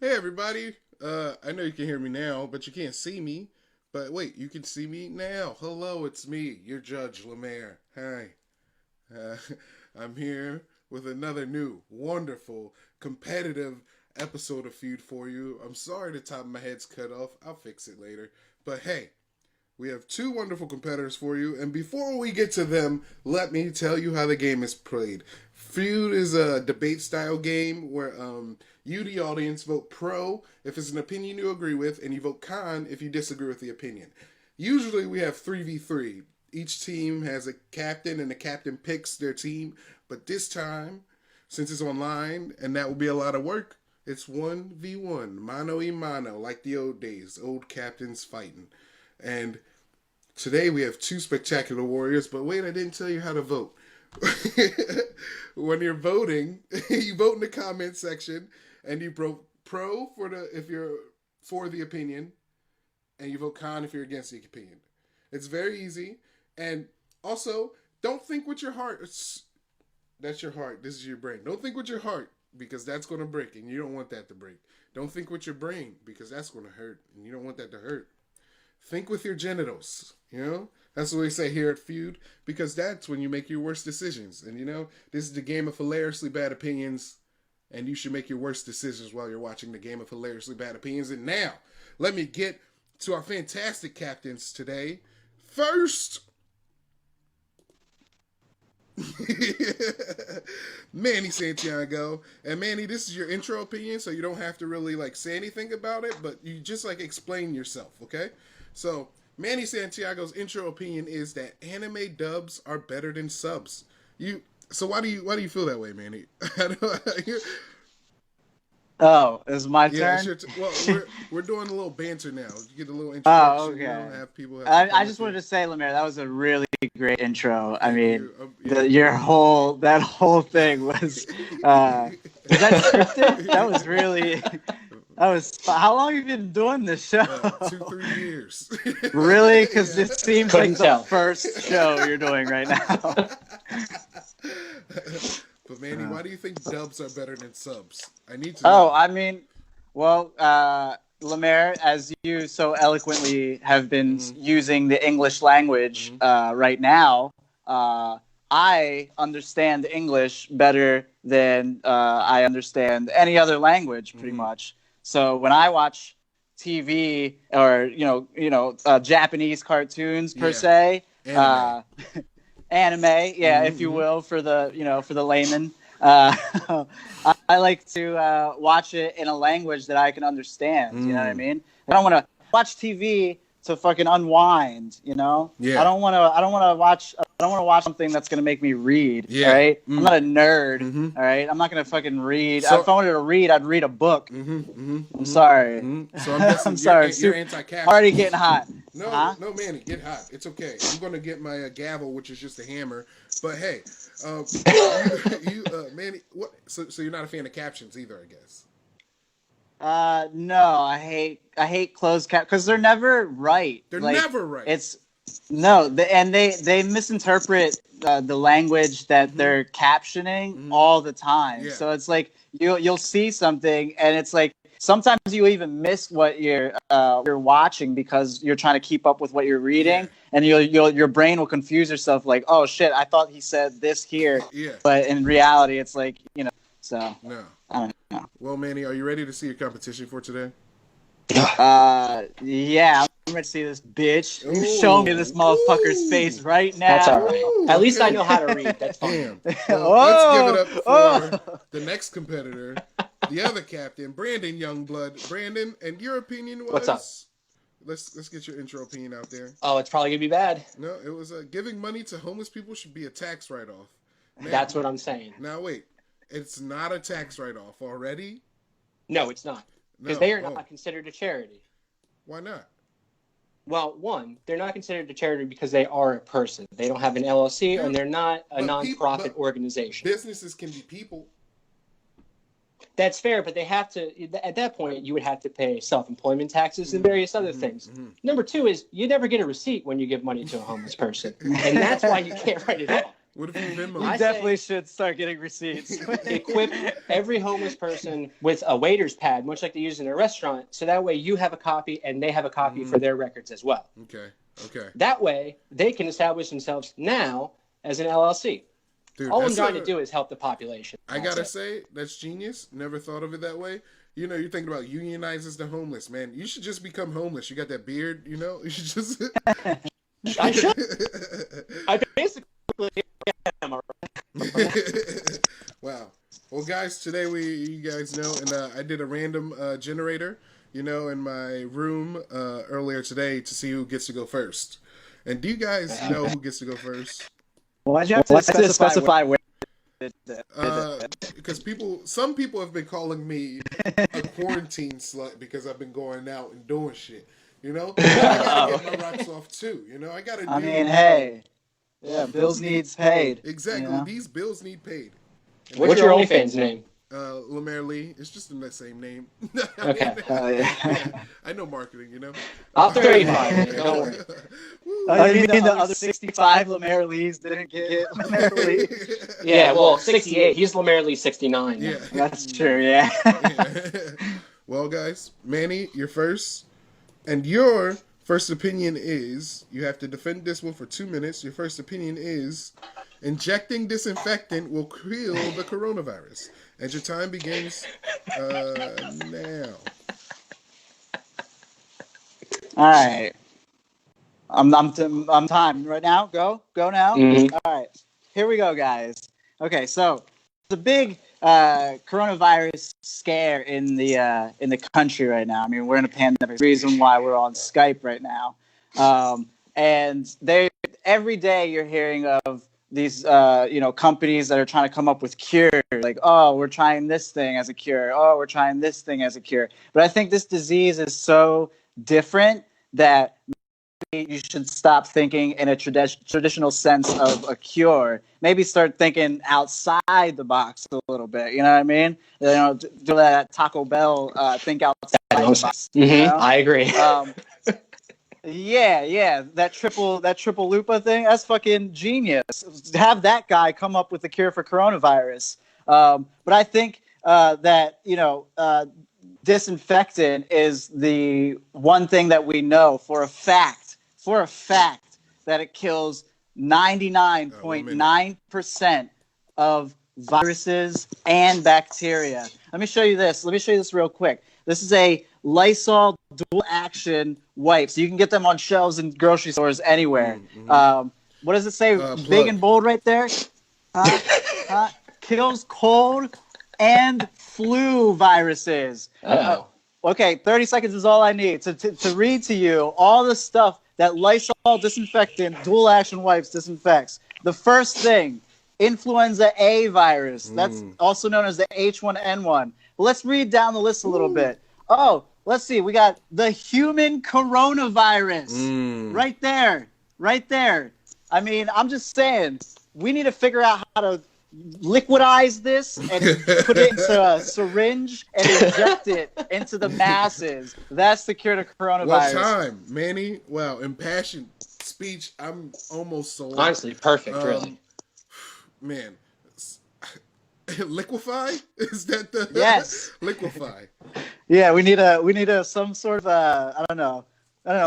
Hey everybody. I know you can hear me now, but you can't see me. But wait, you can see me now. Hello, it's me, your Judge Lemaire. Hi. Uh, I'm here with another new, wonderful, competitive episode of Feud for you. I'm sorry the top of my head's cut off. I'll fix it later. But hey, we have two wonderful competitors for you, and before we get to them, let me tell you how the game is played. Feud is a debate style game where you, the audience, vote pro if it's an opinion you agree with, and you vote con if you disagree with the opinion. Usually we have 3v3. Each team has a captain, and the captain picks their team, but this time, since it's online, and that will be a lot of work, it's 1v1, mano y mano, like the old days, old captains fighting. And today we have two spectacular warriors, but wait, I didn't tell you how to vote. When you're voting, you vote in the comment section, and you vote pro if you're for the opinion, and you vote con if you're against the opinion. It's very easy, and also don't think with your heart. That's your heart. This is your brain. Don't think with your heart because that's going to break, and you don't want that to break. Don't think with your brain because that's going to hurt, and you don't want that to hurt. Think with your genitals, That's what we say here at Feud, because that's when you make your worst decisions. And, this is the game of hilariously bad opinions, and you should make your worst decisions while you're watching the game of hilariously bad opinions. And now, let me get to our fantastic captains today. First, Manny Santiago. And Manny, this is your intro opinion, so you don't have to really, say anything about it, but you just, explain yourself, okay? So, Manny Santiago's intro opinion is that anime dubs are better than subs. So why do you feel that way, Manny? Oh, it's my turn? Well, we're doing a little banter now. You get a little introduction. Oh, okay. Have people I just wanted to say, Lemaire, that was a really great intro. Thank you. That whole thing was that scripted? That was really... How long have you been doing this show? 2-3 years. Really? Because it seems like the first show you're doing right now. But Manny, why do you think dubs are better than subs? I need to know. Lemaire, as you so eloquently have been using the English language right now, I understand English better than I understand any other language, pretty much. So when I watch TV or Japanese cartoons per se, anime, if you will, for the layman, I like to watch it in a language that I can understand. You know what I mean? I don't want to watch TV to fucking unwind. Yeah. I don't want to watch something that's gonna make me read. Yeah. All right. I'm not a nerd. All right. I'm not gonna fucking read. So, if I wanted to read, I'd read a book. I'm sorry. So I'm sorry. You're anti-caption. Already getting hot. No, Manny, get hot. It's okay. I'm gonna get my gavel, which is just a hammer. But hey, Manny, what? So you're not a fan of captions either, I guess. No, I hate closed cap because they're never right. They're never right. They misinterpret the language that they're captioning all the time. Yeah. So it's like you'll see something and it's like sometimes you even miss what you're watching because you're trying to keep up with what you're reading, and your brain will confuse yourself like, oh shit, I thought he said this here, but in reality it's like so. No. I don't know. Well, Manny, are you ready to see your competition for today? Yeah, I'm ready to see this bitch. You show me this motherfucker's face right now. That's all right. At least I know how to read. That's fine. Well, let's give it up for the next competitor, the other captain, Brandon Youngblood. Brandon, and your opinion was... What's up? Let's get your intro opinion out there. Oh, it's probably going to be bad. No, it was giving money to homeless people should be a tax write-off. That's what I'm saying. Now, wait. It's not a tax write-off already? No, it's not. Because they are not considered a charity. Why not? Well, one, they're not considered a charity because they are a person. They don't have an LLC, and they're not a non-profit organization. Businesses can be people. That's fair, but they have to, at that point, you would have to pay self-employment taxes and various other things. Number two is you never get a receipt when you give money to a homeless person. And that's why you can't write it off. What if you Venmo? We I definitely say- should start getting receipts. Equip every homeless person with a waiter's pad, much like they use in a restaurant, so that way you have a copy and they have a copy for their records as well. Okay. Okay. That way, they can establish themselves now as an LLC. Dude, All I'm that's trying to do is help the population. I That's gotta it. say, that's genius. Never thought of it that way. You know, you're thinking about unionizes the homeless, man. You should just become homeless. You got that beard, you know? You should just. I should. I basically am. Wow. Well, guys, today you guys know, and I did a random generator, you know, in my room earlier today to see who gets to go first. And do you guys know who gets to go first? Why'd you have to specify where? Because some people have been calling me a quarantine slut because I've been going out and doing shit. You know, I gotta get my rocks off too. You know, I gotta. I mean, hey, yeah, bills needs paid. Exactly. You know? These bills need paid. What's your OnlyFans name? Lemaire Lee. It's just in that same name. Okay. Yeah, I know marketing. You know. I'll throw you five. Don't worry. Oh, you mean the other 65 Lemaire Lees didn't get Lemaire Lee? Yeah, well, 68. He's Lemaire Lee 69. Yeah. That's true, yeah. Well, guys, Manny, you're first. And your first opinion is, you have to defend this one for 2 minutes. Your first opinion is, injecting disinfectant will kill the coronavirus. And your time begins now. All right. I'm timed right now. Go now. Mhm. All right. Here we go, guys. Okay, so the big coronavirus scare in the country right now. I mean, we're in a pandemic. Reason why we're on Skype right now, and every day you're hearing of these companies that are trying to come up with cures. Like, oh, we're trying this thing as a cure. Oh, we're trying this thing as a cure. But I think this disease is so different that you should stop thinking in a traditional sense of a cure. Maybe start thinking outside the box a little bit. You know what I mean? You know, do that Taco Bell think outside the box. You know? I agree. Yeah, that triple lupa thing, that's fucking genius. Have that guy come up with the cure for coronavirus. But I think that disinfectant is the one thing that we know for a fact that it kills 99.9% of viruses and bacteria. Let me show you this real quick. This is a Lysol dual action wipe. So you can get them on shelves in grocery stores anywhere. Mm-hmm. What does it say? Big and bold right there? Kills cold and flu viruses. Okay, 30 seconds is all I need to read to you all the stuff that Lysol disinfectant dual action wipes disinfects. The first thing, influenza A virus. That's also known as the H1N1. But let's read down the list a little bit. Oh, let's see. We got the human coronavirus right there. I mean, I'm just saying, we need to figure out how to liquidize this and put it into a syringe and inject it into the masses. That's the cure to coronavirus. What time, Manny? Wow, impassioned speech. I'm almost sold. Honestly, perfect, really. Man, liquefy? Is that the yes? Liquefy. Yeah, we need some sort of I don't know.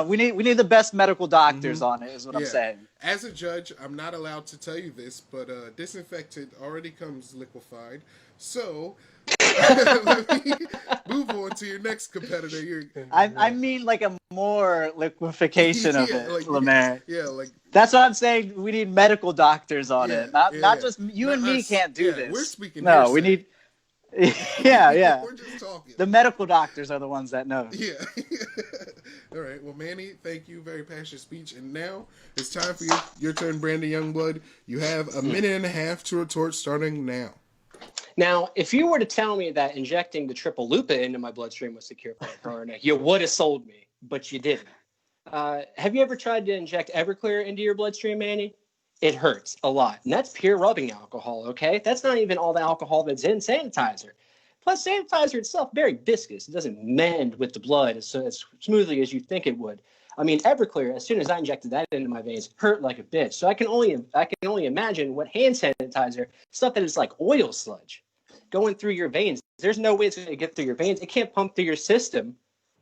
We need the best medical doctors on it. Is what I'm saying. As a judge, I'm not allowed to tell you this, but disinfectant already comes liquefied. So let me move on to your next competitor. I mean, like a more liquefication of it, like, Lemaire. Yeah, like that's what I'm saying. We need medical doctors on it. Not just you and me can't do this. We're speaking. No, hearsay. we need. Yeah. We're just talking. The medical doctors are the ones that know. Yeah. All right. Well, Manny, thank you. Very passionate speech. And now it's time for your turn, Brandon Youngblood. You have a minute and a half to retort starting now. Now, if you were to tell me that injecting the triple lupa into my bloodstream was the cure for corona, you would have sold me, but you didn't. Have you ever tried to inject Everclear into your bloodstream, Manny? It hurts a lot. And that's pure rubbing alcohol, okay? That's not even all the alcohol that's in sanitizer. Plus, sanitizer itself, very viscous. It doesn't mend with the blood as smoothly as you think it would. I mean, Everclear, as soon as I injected that into my veins, hurt like a bitch. So I can only imagine what hand sanitizer, stuff that is like oil sludge, going through your veins. There's no way it's going to get through your veins. It can't pump through your system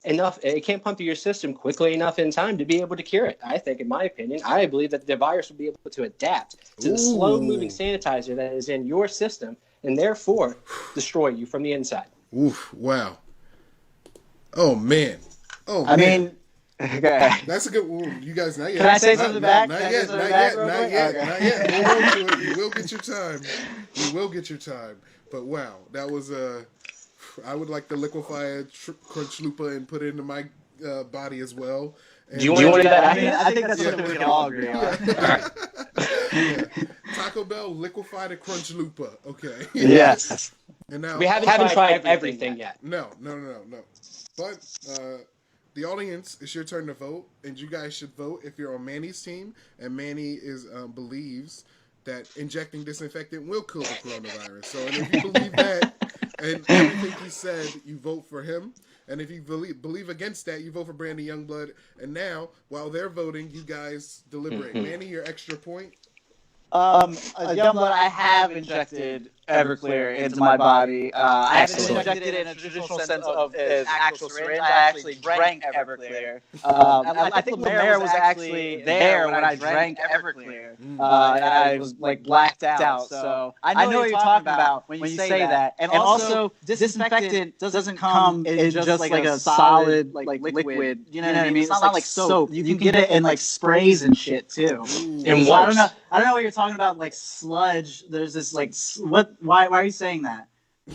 enough. It can't pump through your system quickly enough in time to be able to cure it. I think, in my opinion, I believe that the virus will be able to adapt to the slow-moving sanitizer that is in your system and therefore destroy you from the inside. Oof! Wow. Oh man. I mean, okay. That's a good one. You guys, not yet. Can I say something back? Not yet. Not yet. Hold on to it. You will get your time. You will get your time. But wow, that was I would like to liquefy a Crunch Lupa and put it into my body as well. And Do you want to do that? I think that's something we can all agree on. Yeah. Taco Bell liquefied a Crunch Lupa. Okay. Yes. And now We haven't tried everything yet. No. But the audience, it's your turn to vote, and you guys should vote if you're on Manny's team, and Manny is believes that injecting disinfectant will kill the coronavirus. So, and if you believe that, and everything he said, you vote for him. And if you believe against that, you vote for Brandy Youngblood. And now, while they're voting, you guys deliberate. Manny, your extra point. Youngblood, I have injected Everclear into my body. I haven't injected it in a traditional sense of an actual syringe. I actually drank Everclear. I think Lemaire was actually there when I drank Everclear. And I was like blacked out. So I know what you're talking about when you say that. And also, disinfectant doesn't come in just like a solid like liquid. You know what I mean? It's not like soap. You can get it in like sprays and shit too. And what? I don't know what you're talking about, like sludge. There's this like what? Why are you saying that?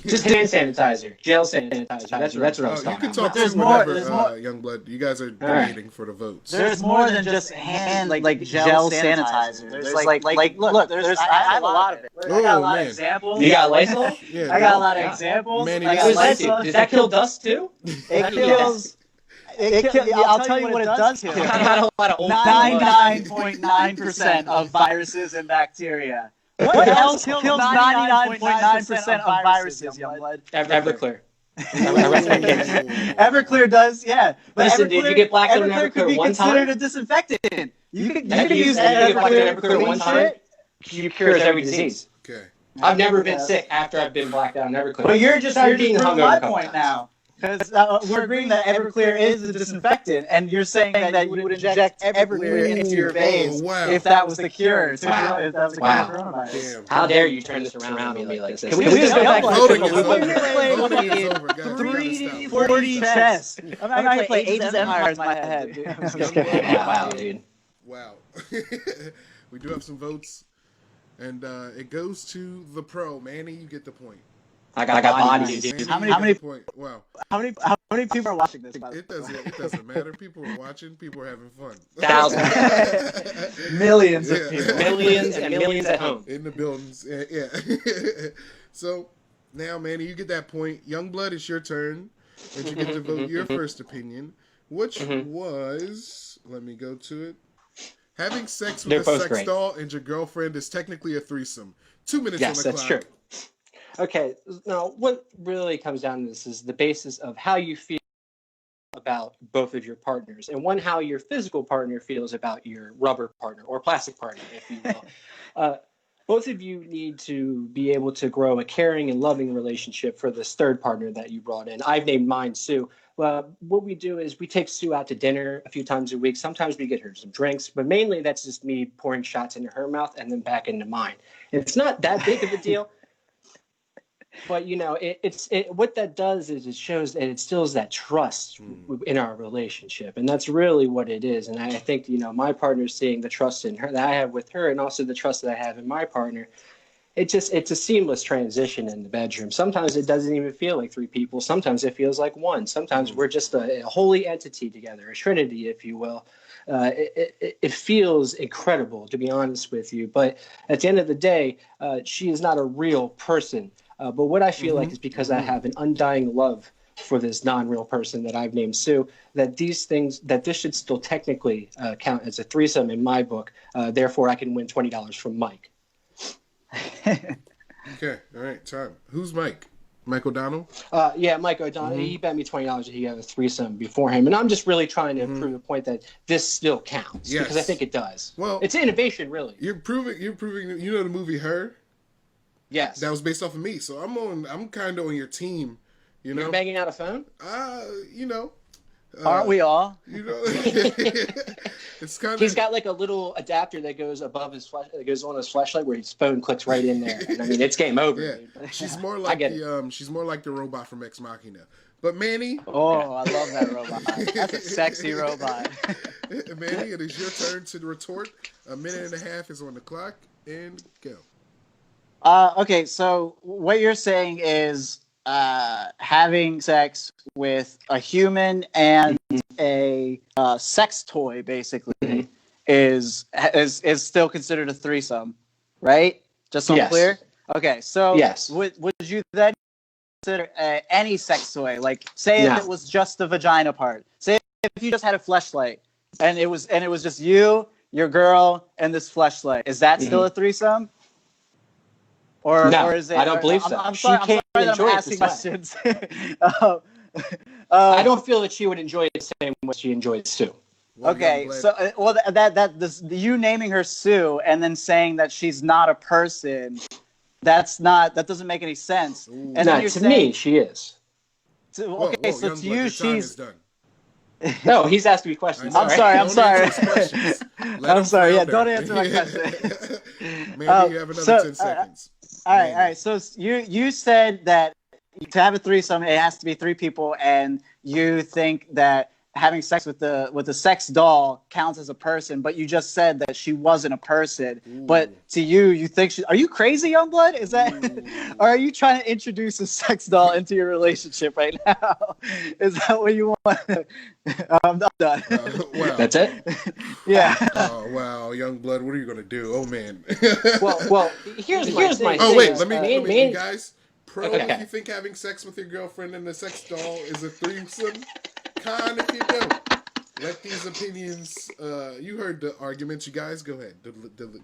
Just hand sanitizer, gel sanitizer. That's what I was talking about. You can talk There's to more. whatever, There's more. Youngblood. You guys are debating for the votes. There's more than just hand like gel sanitizer. There's like look. There's I have a lot of it. I got a lot of examples. You got Lysol? Yeah, I got a lot of examples. Manny, I got Lysol. Does that kill dust too? It kills. I'll tell you what it does kill. I got a lot of old 99.9% of viruses and bacteria. What else kills 99.9% of viruses, Youngblood? Everclear. Everclear does, yeah. But Listen, dude, you get blacked out on Everclear could be one considered time? a disinfectant. You can If use you get blacked out on Everclear Everclear one time, you cures every disease. Okay. I've never been sick after I've been blacked out on Everclear. But you're just being proving hungover my a couple point times. now. Because we're agreeing that Everclear is a disinfectant, and you're saying that you would inject Everclear into your veins if that was the cure. If that was the cure to coronavirus. Damn. How dare you turn this around on me like this? Can we just go back to Voting is Triple over. Loop? Voting is over, guys. You gotta stop. 3D chess. I'm not going to play Ages Empires in my head. Dude. I'm just kidding. Wow, dude. Wow. We do have some votes, and it goes to the pro. Manny, you get the point. I got body, Manny, dude. How you many- get the point. Wow. How many people are watching this? It doesn't matter. People are watching. People are having fun. Thousands. Millions of people. Millions and millions at home. In the buildings. Yeah. So now, Manny, you get that point. Youngblood, it's your turn, and you get to vote your first opinion, which was, let me go to it. Having sex with They're a both sex great. doll and your girlfriend is technically a threesome. 2 minutes Yes, on the that's clock. true. Okay, now what really comes down to this is the basis of how you feel about both of your partners, and one, how your physical partner feels about your rubber partner or plastic partner, if you will. Both of you need to be able to grow a caring and loving relationship for this third partner that you brought in. I've named mine Sue. Well, what we do is we take Sue out to dinner a few times a week. Sometimes we get her some drinks, but mainly that's just me pouring shots into her mouth and then back into mine. It's not that big of a deal. But, you know, what that does is it shows that it instills that trust in our relationship. And that's really what it is. And I think, you know, my partner's seeing the trust in her that I have with her, and also the trust that I have in my partner. It's a seamless transition in the bedroom. Sometimes it doesn't even feel like three people. Sometimes it feels like one. Sometimes we're just a holy entity together, a trinity, if you will. It feels incredible, to be honest with you. But at the end of the day, she is not a real person. But what I feel like is because I have an undying love for this non-real person that I've named Sue, that this should still technically count as a threesome in my book. Therefore, I can win $20 from Mike. Okay, all right, time. Who's Mike? Mike O'Donnell? Yeah, Mike O'Donnell. He bet me $20 that he had a threesome before him, and I'm just really trying to prove the point that this still counts because I think it does. Well, it's innovation, really. You're proving. You know the movie Her? Yes. That was based off of me, so I'm kind of on your team. You know, you're banging out a phone. You know. Aren't we all? You know, it's kind of. He's got like a little adapter that goes above his that goes on his flashlight where his phone clicks right in there. And I mean, it's game over. Yeah, she's more like she's more like the robot from Ex Machina. But Manny. Oh, I love that robot. That's a sexy robot. Manny, it is your turn to retort. A minute and a half is on the clock, and go. Okay, so what you're saying is having sex with a human and a sex toy, basically, is still considered a threesome, right? Just so I'm clear? Okay, so would you then consider any sex toy? Like, say if it was just the vagina part. Say if you just had a fleshlight, and it was just you, your girl, and this fleshlight. Is that still a threesome? Or is it? I don't believe so. I'm sorry that I'm asking questions. I don't feel that she would enjoy it the same way she enjoys Sue. Okay, so you naming her Sue and then saying that she's not a person, that doesn't make any sense. Ooh. And then to me, she is. So to you, she's done. No, he's asking me questions. I'm sorry. I'm sorry. Yeah, don't answer my question. Maybe you have another 10 seconds. All right. So you said that to have a threesome, it has to be 3 people, and you think that having sex with the sex doll counts as a person, but you just said that she wasn't a person. Ooh. But to you think are you crazy, Youngblood? Is that, or are you trying to introduce a sex doll into your relationship right now? Is that what you want? I'm done. Wow. That's it? Yeah. Oh, wow. Youngblood, what are you going to do? Oh, man. well, here's my thing. Oh, wait, let me you guys. If you think having sex with your girlfriend and the sex doll is a threesome, con if you don't. Let these opinions, you heard the arguments, you guys, go ahead.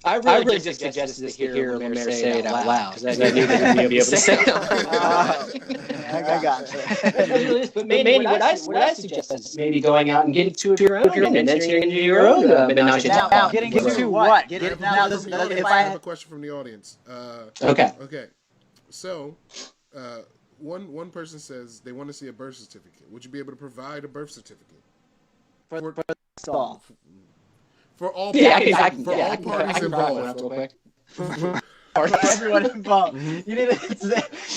I really just suggested to hear Lemaire say it out loud, because I knew that he'd be able to say it. I got you. But Manny, what I suggest is maybe going out and getting 2 of your own, and entering into your own menage a trois. Now, getting into what? If I have a question from the audience. Okay. So, one person says they want to see a birth certificate. Would you be able to provide a birth certificate? For all parties involved. For everyone involved. You need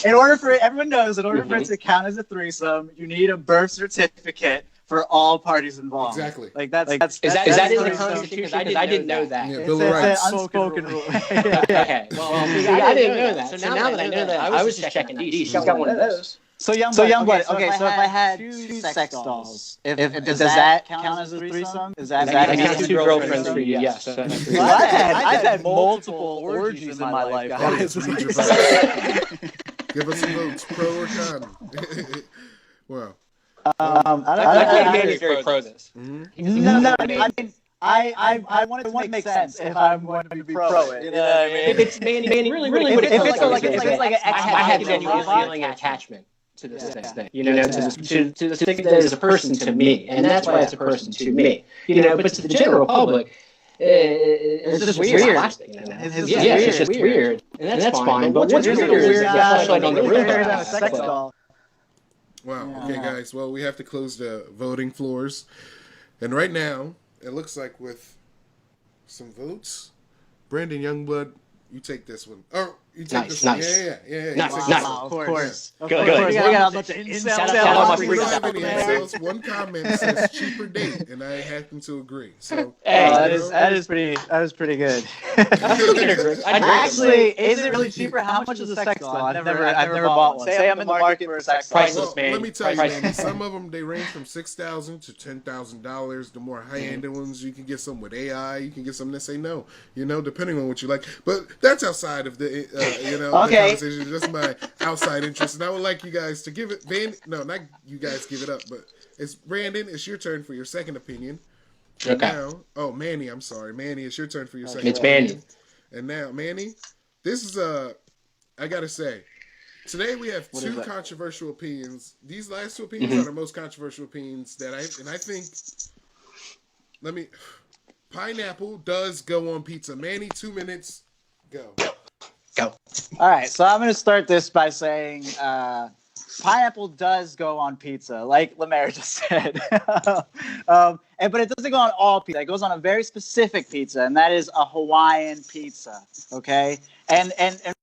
in order for it to count as a threesome, you need a birth certificate for all parties involved. Exactly. Like that's is that in the Constitution? Because I didn't know that. Yeah, Bill of Rights. Unspoken rule. Okay. Well, I didn't know that. So now that I know that, I was just checking IDs. She's got one of those. So Youngblood. Okay, so if I had 2 sex dolls, does that count as a threesome? Is that? I got 2 girlfriends for you. Yes. I've had multiple orgies in my life, guys. Give us some votes, pro or con. Well. I think Manny's very pro this. No, I mean, I want it to make sense if I'm going to be pro it. You know what I mean? If it's Manny, really, what it feels like an I have genuine feeling of attachment to this thing, to the thing that is a person to me, and that's why it's a person to me, but to the general public, it's just weird. It's just weird, and that's fine. But what's weird is the flashlight on the room. Wow. Okay, guys. Well, we have to close the voting floors, and right now it looks like with some votes, Brandon Youngblood, you take this one. Oh, you take this one. Yeah. Nice. Of course. Good. We got a bunch of incels. One comment says cheaper date, and I happen to agree. So that is pretty good. Actually, is it really cheaper? How much is a sex doll? I've never bought one. Say I'm in the market for a sex doll. Priceless, man. Let me tell you, man. Some of them they range from $6,000 to $10,000. The more high-end ones, you can get some with AI. You can get some that say no. Depending on what you like. But that's outside of the the conversation. That's my outside interest, and I would like you guys to give it. No, not you guys give it up, but it's Brandon. It's your turn for your second opinion. Okay. Now, Manny. I'm sorry, Manny. It's your turn for your second. It's opinion. Manny. And now, Manny, this is I gotta say, Today we have What is two that? controversial opinions. These last two opinions are the most controversial opinions I think. Let me. Pineapple does go on pizza. Manny, 2 minutes. Go. Go. All right, so I'm going to start this by saying pineapple does go on pizza, like Lemaire just said. But it doesn't go on all pizza. It goes on a very specific pizza, and that is a Hawaiian pizza. Okay, and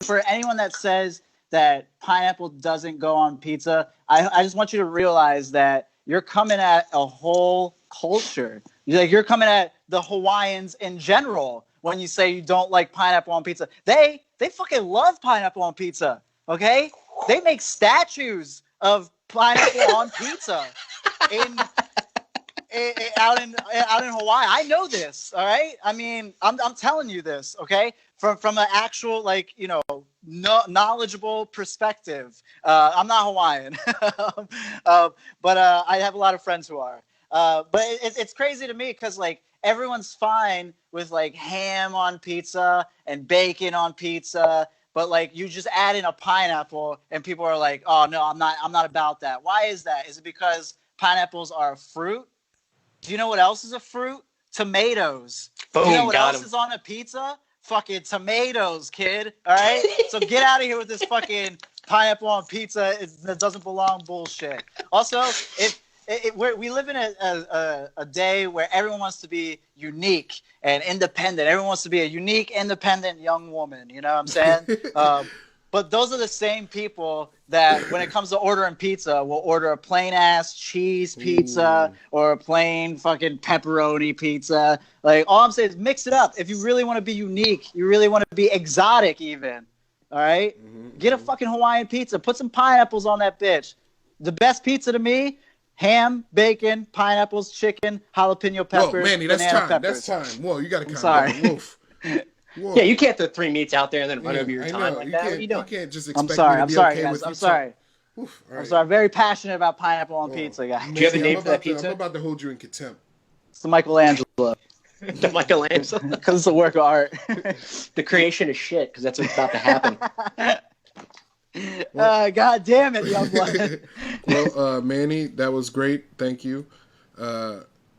for anyone that says that pineapple doesn't go on pizza, I just want you to realize that you're coming at a whole culture. You're coming at the Hawaiians in general when you say you don't like pineapple on pizza. They fucking love pineapple on pizza. Okay, they make statues of pineapple on pizza out in Hawaii. I know this. All right. I mean, I'm telling you this. Okay, from an actual knowledgeable perspective. I'm not Hawaiian, but I have a lot of friends who are. But it's crazy to me because like everyone's fine with like ham on pizza and bacon on pizza, but like you just add in a pineapple and people are like, oh no, I'm not about that. Why is that? Is it because pineapples are a fruit? Do you know what else is a fruit? Tomatoes. Boom, Do you know what got else him. is on a pizza? Fucking tomatoes, kid. All right? So get out of here with this fucking pineapple on pizza. That doesn't belong bullshit. Also, we live in a day where everyone wants to be unique and independent. Everyone wants to be a unique, independent young woman. You know what I'm saying? But those are the same people that, when it comes to ordering pizza, will order a plain ass cheese pizza or a plain fucking pepperoni pizza. Like, all I'm saying is mix it up. If you really want to be unique, you really want to be exotic, even. All right? Get a fucking Hawaiian pizza. Put some pineapples on that bitch. The best pizza to me: ham, bacon, pineapples, chicken, jalapeno peppers, Whoa, Manny, that's banana time. peppers. That's time. Whoa, you got to calm sorry. down. Woof. Whoa. Yeah, you can't throw 3 meats out there and then run Yeah, over your I time know. like You that. What are can't, you doing? you can't just I'm expect sorry. me to I'm be sorry, okay guys. with I'm you sorry. Oof, all I'm right. sorry. I'm very passionate about pineapple on pizza, guys. Do you have a Manny, name for that pizza? I'm about to hold you in contempt. It's the Michelangelo. The Michelangelo. Because it's a work of art. The creation of shit, because that's what's about to happen. God damn it, Youngblood. Well, Manny, that was great. Thank you.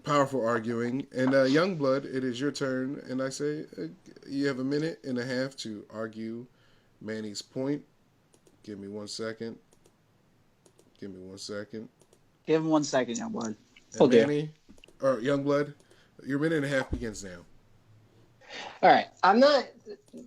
Powerful arguing. And Youngblood, it is your turn. And I say you have a minute and a half to argue Manny's point. Give me 1 second. Give me 1 second. Give him 1 second, Youngblood. And Manny, or Youngblood, your minute and a half begins now. All right. I'm not.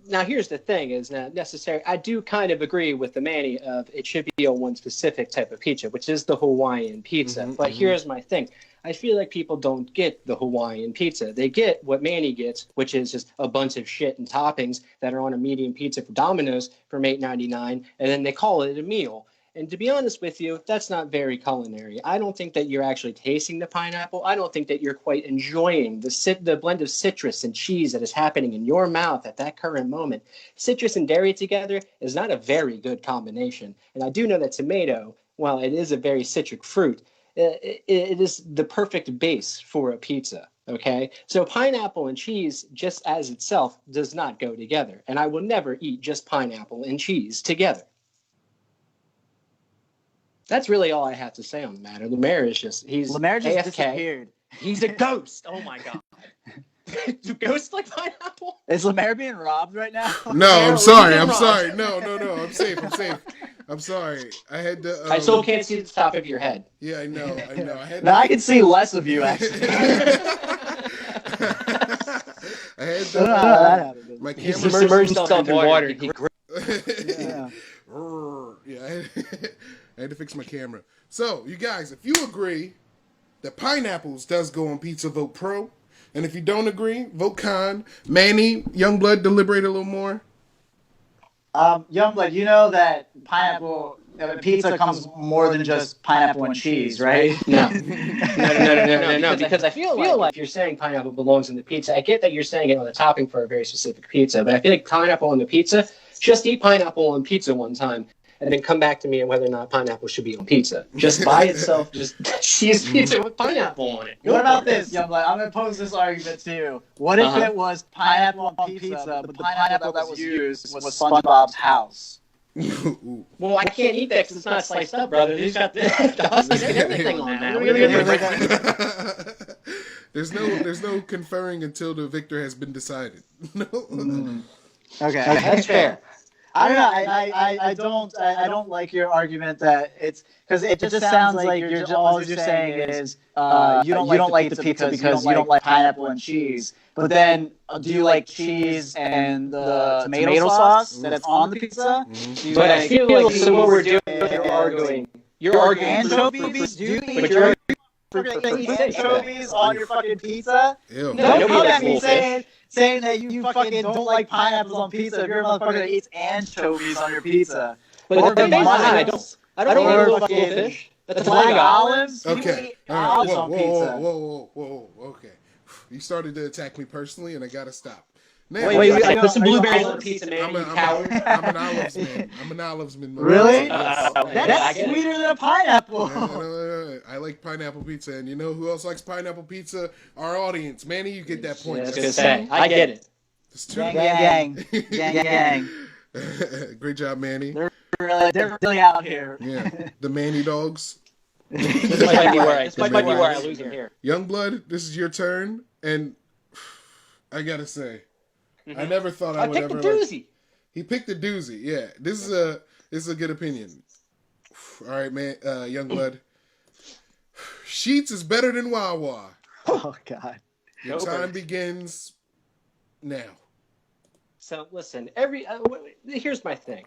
Now, here's the thing: is not necessary. I do kind of agree with the Manny of it should be on one specific type of pizza, which is the Hawaiian pizza. But here's my thing: I feel like people don't get the Hawaiian pizza. They get what Manny gets, which is just a bunch of shit and toppings that are on a medium pizza for Domino's from $8.99, and then they call it a meal. And to be honest with you, that's not very culinary. I don't think that you're actually tasting the pineapple. I don't think that you're quite enjoying the blend of citrus and cheese that is happening in your mouth at that current moment. Citrus and dairy together is not a very good combination. And I do know that tomato, while it is a very citric fruit, it is the perfect base for a pizza. Okay, so pineapple and cheese just as itself does not go together. And I will never eat just pineapple and cheese together. That's really all I have to say on the matter. Lemaire is he's AFK. Disappeared. He's a ghost. Oh my god. Do ghosts like pineapple? Is Lemaire being robbed right now? No, I'm Apparently sorry. he's I'm been sorry. robbed. No. I'm safe. I'm sorry. I had to. I still can't see the top of your head. Yeah, I know. I had. Now I can see less of you, actually. I had I don't know how that happened. my He camera submerged himself in water. Yeah. Yeah, I had to fix my camera. So, you guys, if you agree that pineapples does go on pizza, vote pro. And if you don't agree, vote con. Manny, Youngblood, deliberate a little more. Youngblood, you know that pineapple pizza comes more than just pineapple and cheese, right? No. Because I feel like if you're saying pineapple belongs in the pizza, I get that you're saying it on the topping for a very specific pizza, but I feel like pineapple on the pizza, just eat pineapple on pizza one time, and then come back to me on whether or not pineapple should be on pizza. Just by itself, just cheese pizza with pineapple on it. What about this, Youngblood? I'm going to pose this argument to you. What if it was pineapple on pizza, but the pineapple that was used was SpongeBob's house? Ooh. Well, I can't eat that because it's not sliced up, brother. He's got the husk and everything on that. What are you gonna do? There's no conferring until the victor has been decided. No. Okay, That's fair. I don't know. I don't like your argument that it's because it just sounds like all you're saying is you don't like the pizza because you don't like pineapple and cheese. But then, do you like cheese and the tomato sauce that's on the pizza? Do you But I like feel like cheese so what we're doing, and you're arguing. You're arguing anchovies? Do you but eat you're anchovies on your fucking pizza? Ew. No, Don't come at me bullfish. saying that you fucking don't like pineapples on pizza if you're a motherfucker that eats anchovies on your pizza. But Or I don't eat or little fucking goldfish. That's black black olives. You Okay. eat All right. olives Whoa, on whoa, pizza. whoa. Okay. You started to attack me personally, and I gotta stop. Now, Wait, I put some are you blueberries on olives? pizza, I'm, man. a, You I'm, coward. a, I'm an olives man. I'm an olives man. Really? Yes. I That's get it. sweeter than a pineapple. I like pineapple pizza, and you know who else likes pineapple pizza? Our audience. Manny, you get that point. I was gonna say, I get it. It's two. Gang. Great job, Manny. They're really out here. Yeah, the Manny dogs. This might be where I lose him here. Youngblood, this is your turn, and I gotta say, I never thought I I would picked ever. the doozy. He picked the doozy. Yeah, this is a good opinion. All right, man, Youngblood. Sheets is better than Wawa. Oh God. Your time begins now. So listen, here's my thing.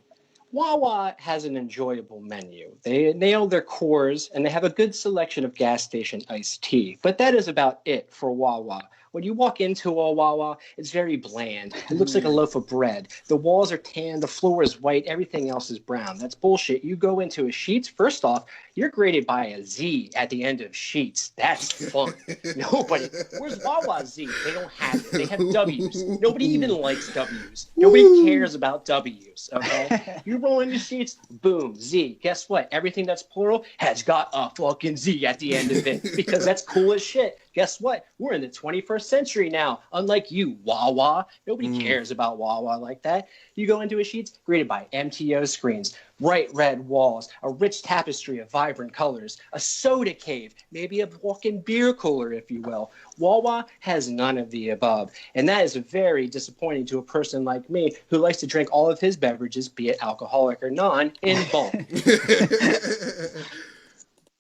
Wawa has an enjoyable menu. They nail their cores and they have a good selection of gas station iced tea. But that is about it for Wawa. When you walk into a Wawa, it's very bland. It looks like a loaf of bread. The walls are tan, the floor is white, everything else is brown. That's bullshit. You go into a Sheetz, first off, you're graded by a Z at the end of Sheetz. That's fun. Nobody. Where's Wawa Z? They don't have it. They have W's. Nobody even likes W's. Nobody cares about W's. Okay? You roll into Sheetz, boom, Z. Guess what? Everything that's plural has got a fucking Z at the end of it because that's cool as shit. Guess what? We're in the 21st century now. Unlike you, Wawa. Nobody cares about Wawa like that. You go into a Sheetz, greeted by MTO screens, bright red walls, a rich tapestry of vibrant colors, a soda cave, maybe a walk-in beer cooler, if you will. Wawa has none of the above. And that is very disappointing to a person like me who likes to drink all of his beverages, be it alcoholic or non, in bulk.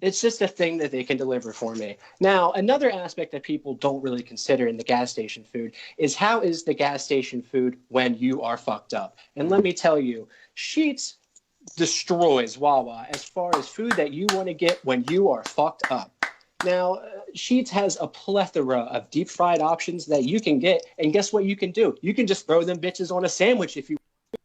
It's just a thing that they can deliver for me. Now, another aspect that people don't really consider in the gas station food is how is the gas station food when you are fucked up? And let me tell you, Sheetz destroys Wawa as far as food that you want to get when you are fucked up. Now, Sheetz has a plethora of deep fried options that you can get, and guess what you can do? You can just throw them bitches on a sandwich if you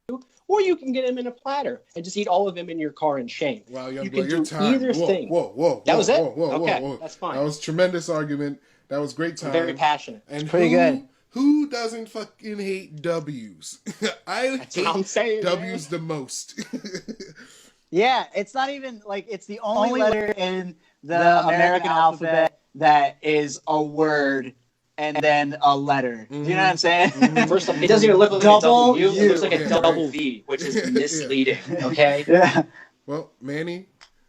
want to, or you can get them in a platter and just eat all of them in your car in shame. Wow, you can your do time. either thing. Whoa. That was it? Whoa. That's fine. That was tremendous argument. That was great time. I'm very passionate. And pretty good. Who doesn't fucking hate W's? I That's what I'm hate saying, W's the most. Yeah, it's not even like it's the only letter in the American alphabet that is a word and then a letter. Do you know what I'm saying? First off, it doesn't even look like Double a W. It looks like a Yeah, double right. V, which is misleading. Okay. Yeah. Well, Manny,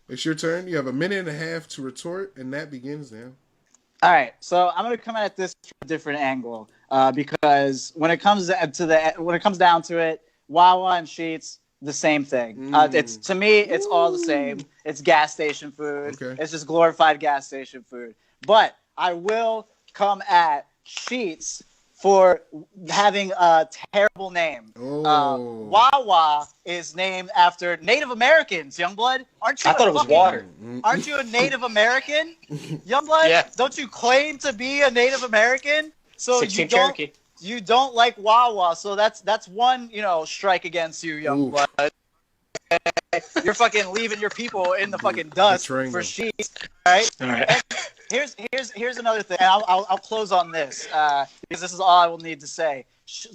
it's your turn. You have a minute and a half to retort, and that begins now. All right, so I'm gonna come at this from a different angle because when it comes down to it, Wawa and Sheetz, the same thing. It's to me, it's all the same. It's gas station food. Okay. It's just glorified gas station food. But I will come at Sheetz for having a terrible name. Oh. Wawa is named after Native Americans. Youngblood, aren't you? I thought it was water. Aren't you a Native American, Youngblood? Yeah. Don't you claim to be a Native American? So 16 Cherokee. you don't like Wawa. So that's one strike against you, Youngblood. You're fucking leaving your people in the fucking dust for Sheetz, right? All right. Here's another thing. I'll close on this because this is all I will need to say.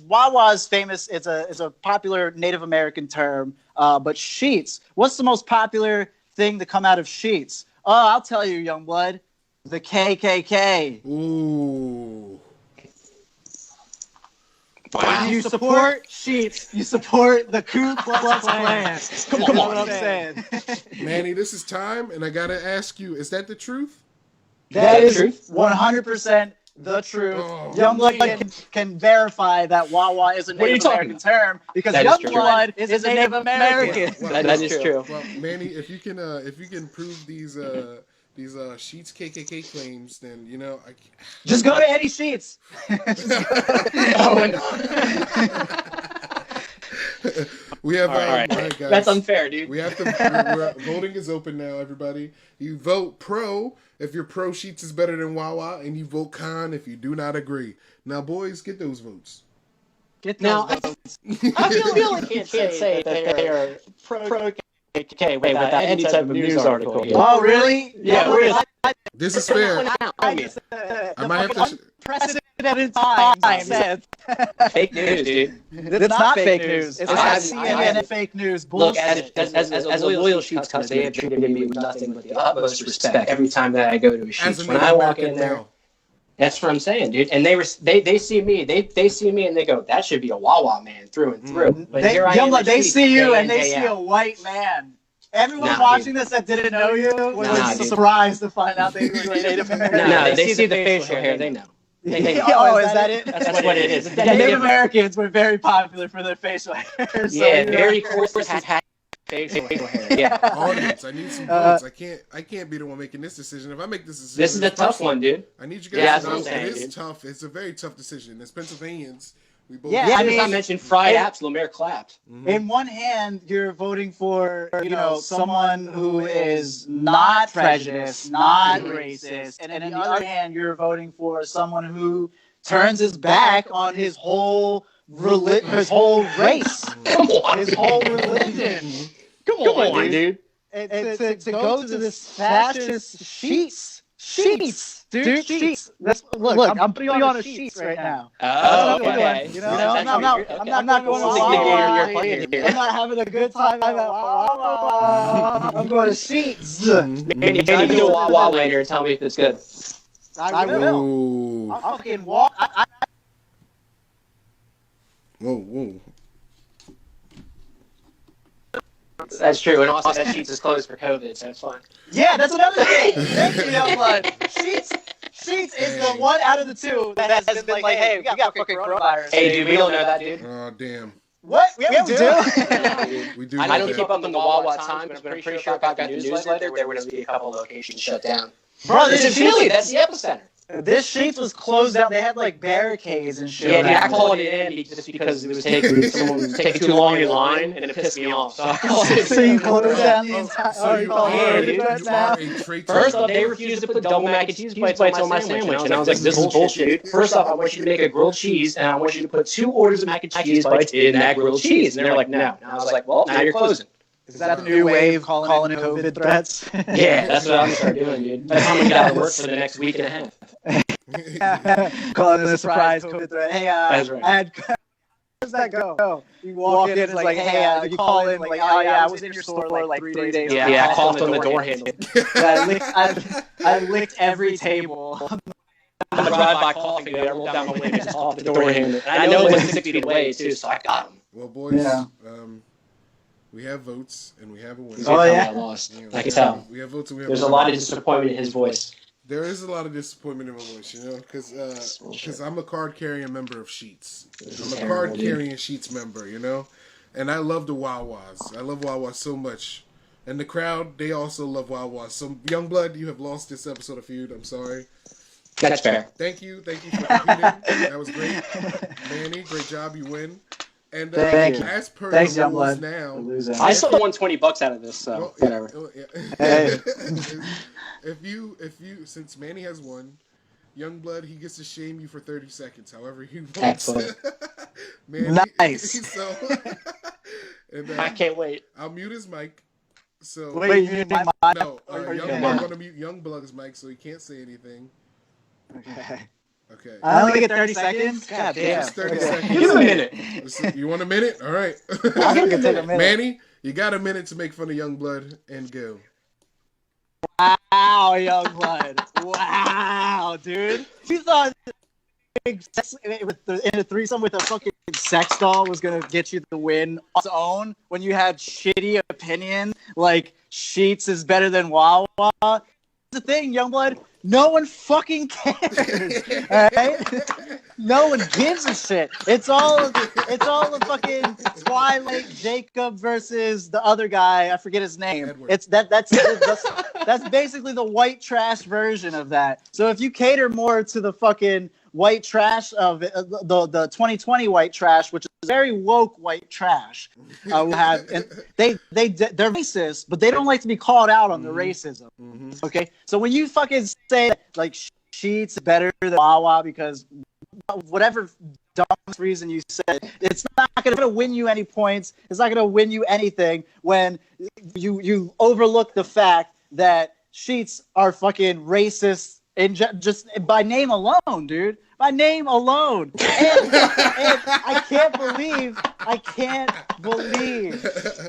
Wawa is famous. It's a popular Native American term. But Sheetz, what's the most popular thing to come out of Sheetz? Oh, I'll tell you, Youngblood, the KKK. Ooh. You support Sheets. You support the Ku Klux Klan. Come on, what I'm saying. Manny, this is time, and I gotta ask you: is that the truth? That the is truth? 100% the truth. Oh. Youngblood can verify that Wawa is a What are you Native talking American term because That is true. Youngblood is a Native American. Well, That is true. Well, Manny, if you can prove these Sheets KKK claims, then Just go to Eddie Sheets. We have All right. guys. That's unfair, dude. We have to. Voting is open now, everybody. You vote pro if your pro Sheets is better than Wawa, and you vote con if you do not agree. Now, boys, get those votes. Get Now, those votes. I feel like you can't say that they are pro KKK without any type of news article. Oh, really? Yeah, really. This is fair. I might have to. Unprecedented times. Fake news, dude. It's not fake news. It's not I- CNN fake news. Look, Bullshit. as a loyal Sheets customer, they have treated me with nothing but the utmost respect every time that I go to a As Sheets. a When Native I walk American in there, now. that's what I'm saying, dude. And they see me, they see me, and they go, "That should be a Wawa man through and through." But here I am. Youngblood, they Sheets, see you day and in, they day see a out. white man. Everyone Nah, watching this that didn't know you was Nah, dude. surprised to find out that you were Native American. No, they see the facial hair. They know. Oh, is that it? That's what it is. Native Americans were very popular for their facial hair. So Yeah, very coarse facial hair. Yeah. Audience, I need some votes. I can't be the one making this decision. If I make this decision, This is a tough one, dude. I need you Yeah, guys that's to what know I'm saying, it is dude. tough. It's a very tough decision. As Pennsylvanians, we both. Yeah, Yeah, I I mean- I mentioned fried apps. Lemaire clapped. in one hand, you're voting for someone who is not prejudiced, not racist, and in the other hand, you're voting for someone who turns his back on his whole his whole race, Come on, his whole religion. Come on, dude. And to go to this fascist sheets, sheets. Look, I'm putting on a sheets right now. Oh, That's okay. You know, I'm not going to This is the game you're playing I'm here. not having a good time at Wawa. I'm going to sheets. Maybe you can do a Wawa later and tell me if it's good. I will. Ooh. I'll fucking walk. Whoa. That's true, and also that Sheets is closed for COVID, so it's fine. Yeah, that's another thing. Thank you, Youngblood. Sheets is the one out of the two that has been like, hey, we got fucking coronavirus. Hey, dude, we don't know that, dude. Oh, damn. What? We do? Nah, dude. We do. I know don't that. keep up in the Wawa times, but I'm pretty sure if I got the newsletter, there would be a couple locations shut down. Bro, This is Philly. That's the epicenter. This Sheets was closed down. They had like barricades and shit. Yeah, dude, I around called it in just because it was someone was taking too long in line, and it pissed me off. So I called it. So you closed down the entire. So you are, Yeah, dude. you are a traitor. First off, they refused to put double mac and cheese bites on my sandwich, and I was like, "This is bullshit, dude." First off, I want you to make a grilled cheese, and I want you to put 2 orders of mac and cheese bites in that grilled cheese. And they're like, "No." And I was like, "Well, now you're closing." Is that the new wave calling it COVID threats? Yeah, that's what I'm gonna start doing, dude. That's how I'm gonna get out of work for the next week and a half. Calling it a surprise COVID threat. Hey, That's right. how does that go? You walk in, it's like, hey, you call in, like, oh yeah, I was in your store like 3 days ago. Yeah, I coughed on the door handle. I licked every table. I'm gonna drive by coughing, dude. I rolled down my window and just coughed the door handle. And I know it was 6 feet away too, so I got him. Well, boys, Yeah. we have votes and we have a winner. Oh, yeah? I lost. You know, I can tell. We have votes and we have There's a a lot of winner. disappointment in his voice. There is a lot of disappointment in my voice, because I'm a card-carrying member of Sheets. I'm a card-carrying Sheets member, and I love the Wawas. I love Wawa so much. And the crowd, they also love Wawa. So, Youngblood, you have lost this episode of Feud. I'm sorry. That's fair. Thank you for competing. That was great. Manny, great job. You win. And Thank you. as per Thanks, the rules Youngblood. now, I still won $20 out of this, so whatever. Hey. if you, since Manny has won, Youngblood, he gets to shame you for 30 seconds, however he wants. Excellent. Manny, Nice. So, and, I can't wait. I'll mute his mic. So Wait, you need my mic? no, Or you Youngblood's can- going to mute Youngblood's mic so he can't say anything. Okay. Okay. I only get 30 seconds? God damn. Just 30 Okay. seconds. Give him a minute. You want a minute? All right. I can take a minute. Manny, you got a minute to make fun of Youngblood and go. Wow, Youngblood. Wow, dude. We saw in a threesome with a fucking sex doll was gonna get you the win on its own when you had shitty opinion like Sheets is better than Wawa. That's the thing, Youngblood. No one fucking cares. All right? No one gives a shit. It's all a fucking Twilight Jacob versus the other guy. I forget his name. Edward. It's that's basically the white trash version of that. So if you cater more to the fucking white trash of the 2020 white trash, which is very woke white trash, we have, and they're racist, but they don't like to be called out on the racism. Okay, so when you fucking say like Sheets better than Wawa because whatever dumb reason you said, it's not going to win you any points. It's not going to win you anything when you overlook the fact that Sheets are fucking racist and just by name alone, dude. By name alone. And I can't believe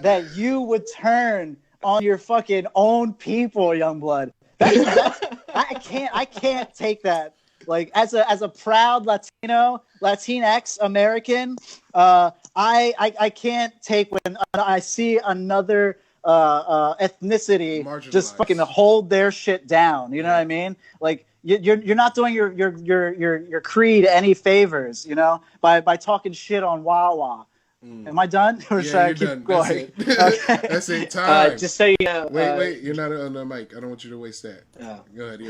that you would turn on your fucking own people, Youngblood. I can't take that. Like as a proud Latinx American, I can't take when I see another ethnicity just fucking hold their shit down. You know what I mean? Like you're not doing your creed any favors, you know, by talking shit on Wawa. Am I done? Or should I keep going? That's it. Time. Just so you know. Wait. You're not on the mic. I don't want you to waste that. Go ahead.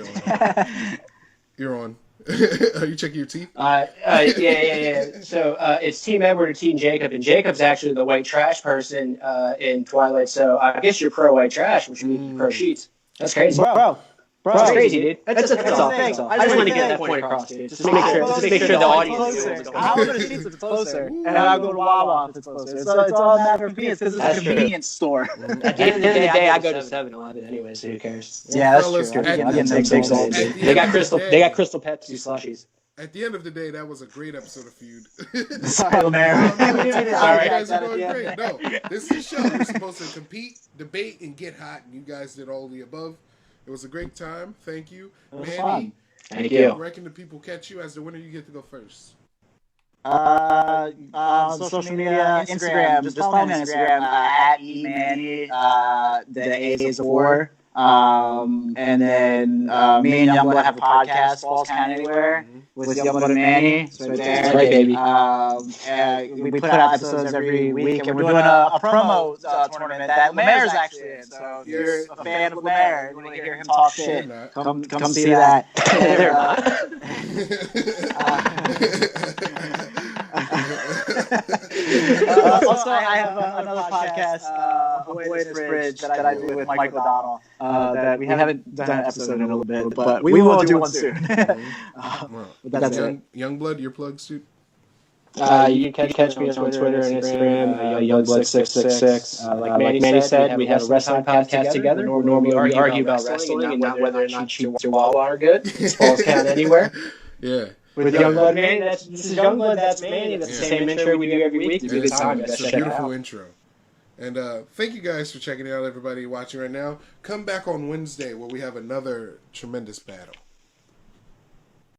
You're on. Are you checking your teeth? Yeah. So it's Team Edward or Team Jacob, and Jacob's actually the white trash person in Twilight. So I guess you're pro white trash, which would be pro Sheets. That's crazy, bro. That's crazy, dude. That's all. I just want to get that point across, dude. Just make sure the audience knows. I'll go to Sheets if it's closer, and I'll go to Wawa if it's closer. So it's all a matter of convenience because it's a convenience store. At the end of the day, I go to 7-Eleven anyway, so who cares? Yeah, that's true. I'm getting big all day. They got Crystal Pepsi slushies. At the end of the day, that was a great episode of Feud. Sorry, Mayor. You guys are doing great. No, this is a show. We're supposed to compete, debate, and get hot, and you guys did all the above. It was a great time. Thank you. Manny, thank you. Where can the people catch you? As the winner, you get to go first. Social media, Instagram. Just follow me on Instagram at eManny. The A is a 4. And then me and Youngblood have a podcast, Falls Count Anywhere, with Youngblood and Manny. It's right there. That's right, baby. We put out episodes every week, and we're doing a promo tournament that Lemaire's actually in. So if you're a fan of Lemaire, you want to hear him talk shit, come see that. They're not. Also, I have another podcast, Boy in His Fridge, that I do with Mike O'Donnell. That we haven't done an episode in a little bit, but we will do one soon. That's it. Youngblood, your plugs, dude. You can catch me on Twitter and Instagram, Youngblood666. Like Manny said, we have a wrestling podcast together. Normally we argue about wrestling and not whether or not Sheets or Wawa are good. Falls Count Anywhere. Yeah. With Youngblood, Manny, this is Youngblood, that's Manny. That's the same intro we do every week. It's a good time. It's a beautiful intro. And thank you guys for checking it out, everybody watching right now. Come back on Wednesday where we have another tremendous battle.